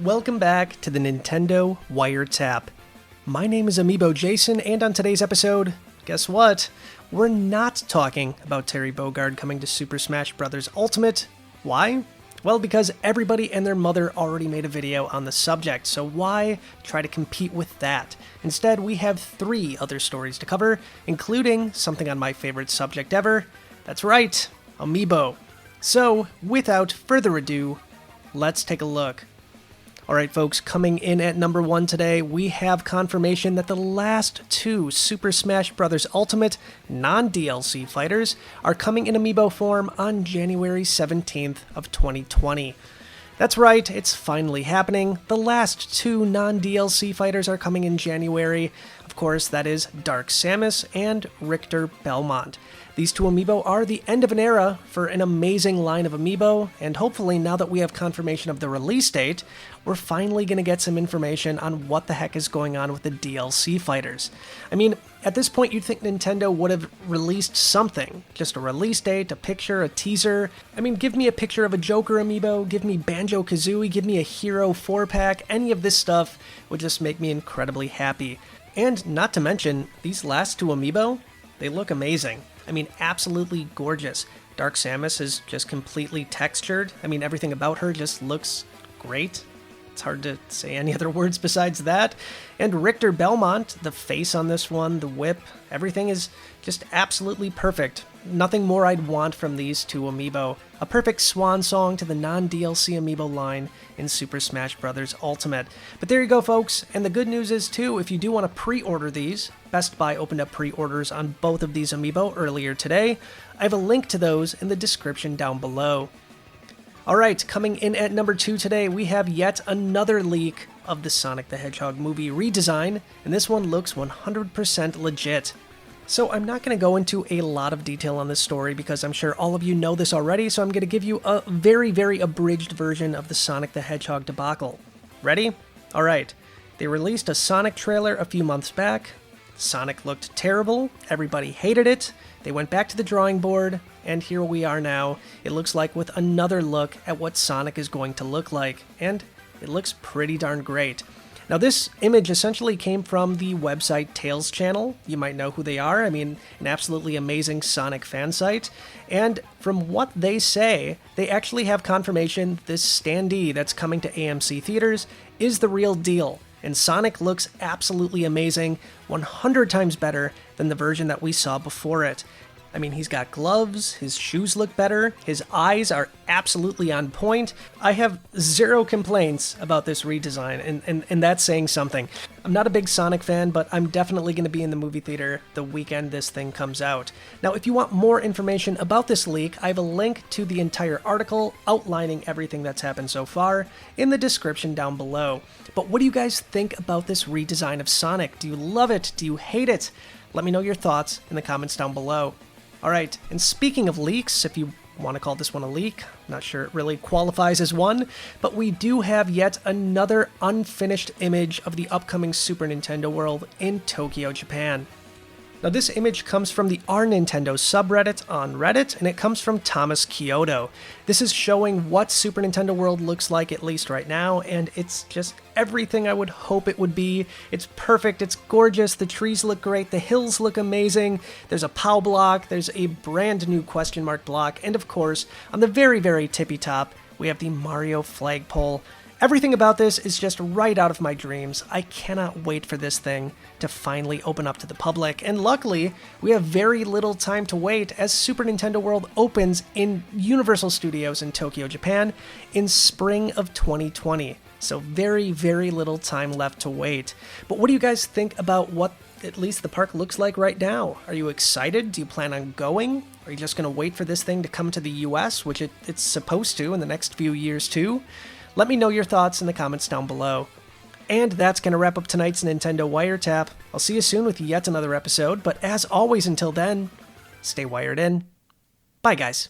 Welcome back to the Nintendo Wiretap. My name is Amiibo Jason, and on today's episode, guess what? We're not talking about Terry Bogard coming to Super Smash Bros. Ultimate. Why? Well, because everybody and their mother already made a video on the subject, so why try to compete with that? Instead, we have 3 other stories to cover, including something on my favorite subject ever. That's right, Amiibo. So, without further ado, let's take a look. Alright folks, coming in at number 1 today, we have confirmation that the last 2 Super Smash Bros. Ultimate non-DLC fighters are coming in Amiibo form on January 17th of 2020. That's right, it's finally happening. The last 2 non-DLC fighters are coming in January. Of course, that is Dark Samus and Richter Belmont. These 2 Amiibo are the end of an era for an amazing line of Amiibo, and hopefully now that we have confirmation of the release date, we're finally going to get some information on what the heck is going on with the DLC fighters. I mean, at this point you'd think Nintendo would have released something. Just a release date, a picture, a teaser. I mean, give me a picture of a Joker Amiibo, give me Banjo-Kazooie, give me a Hero 4-pack, any of this stuff would just make me incredibly happy. And not to mention, these last 2 Amiibo, they look amazing. I mean, absolutely gorgeous. Dark Samus is just completely textured. I mean, everything about her just looks great. It's hard to say any other words besides that. And Richter Belmont, the face on this one, the whip, everything is just absolutely perfect. Nothing more I'd want from these 2 Amiibo. A perfect swan song to the non-DLC Amiibo line in Super Smash Bros. Ultimate. But there you go, folks. And the good news is, too, if you do want to pre-order these, Best Buy opened up pre-orders on both of these Amiibo earlier today. I have a link to those in the description down below. Alright, coming in at number 2 today, we have yet another leak of the Sonic the Hedgehog movie redesign, and this one looks 100% legit. So I'm not going to go into a lot of detail on this story because I'm sure all of you know this already, so I'm going to give you a very, very abridged version of the Sonic the Hedgehog debacle. Ready? Alright, they released a Sonic trailer a few months back. Sonic looked terrible, everybody hated it, they went back to the drawing board, and here we are now. It looks like with another look at what Sonic is going to look like, and it looks pretty darn great. Now this image essentially came from the website Tales Channel. You might know who they are. I mean, an absolutely amazing Sonic fan site. And from what they say, they actually have confirmation this standee that's coming to AMC theaters is the real deal. And Sonic looks absolutely amazing, 100 times better than the version that we saw before it. I mean, he's got gloves, his shoes look better, his eyes are absolutely on point. I have 0 complaints about this redesign, and that's saying something. I'm not a big Sonic fan, but I'm definitely going to be in the movie theater the weekend this thing comes out. Now, if you want more information about this leak, I have a link to the entire article outlining everything that's happened so far in the description down below. But what do you guys think about this redesign of Sonic? Do you love it? Do you hate it? Let me know your thoughts in the comments down below. Alright, and speaking of leaks, if you want to call this one a leak, I'm not sure it really qualifies as one, but we do have yet another unfinished image of the upcoming Super Nintendo World in Tokyo, Japan. Now this image comes from the Our Nintendo subreddit on Reddit, and it comes from Thomas Kyoto. This is showing what Super Nintendo World looks like, at least right now, and it's just everything I would hope it would be. It's perfect, it's gorgeous, the trees look great, the hills look amazing, there's a POW block, there's a brand new question mark block, and of course, on the very, very tippy top, we have the Mario flagpole. Everything about this is just right out of my dreams. I cannot wait for this thing to finally open up to the public, and luckily, we have very little time to wait as Super Nintendo World opens in Universal Studios in Tokyo, Japan in spring of 2020. So very, very little time left to wait. But what do you guys think about what at least the park looks like right now? Are you excited? Do you plan on going? Are you just going to wait for this thing to come to the US, which it's supposed to in the next few years too? Let me know your thoughts in the comments down below. And that's going to wrap up tonight's Nintendo Wiretap. I'll see you soon with yet another episode, but as always until then, stay wired in. Bye guys.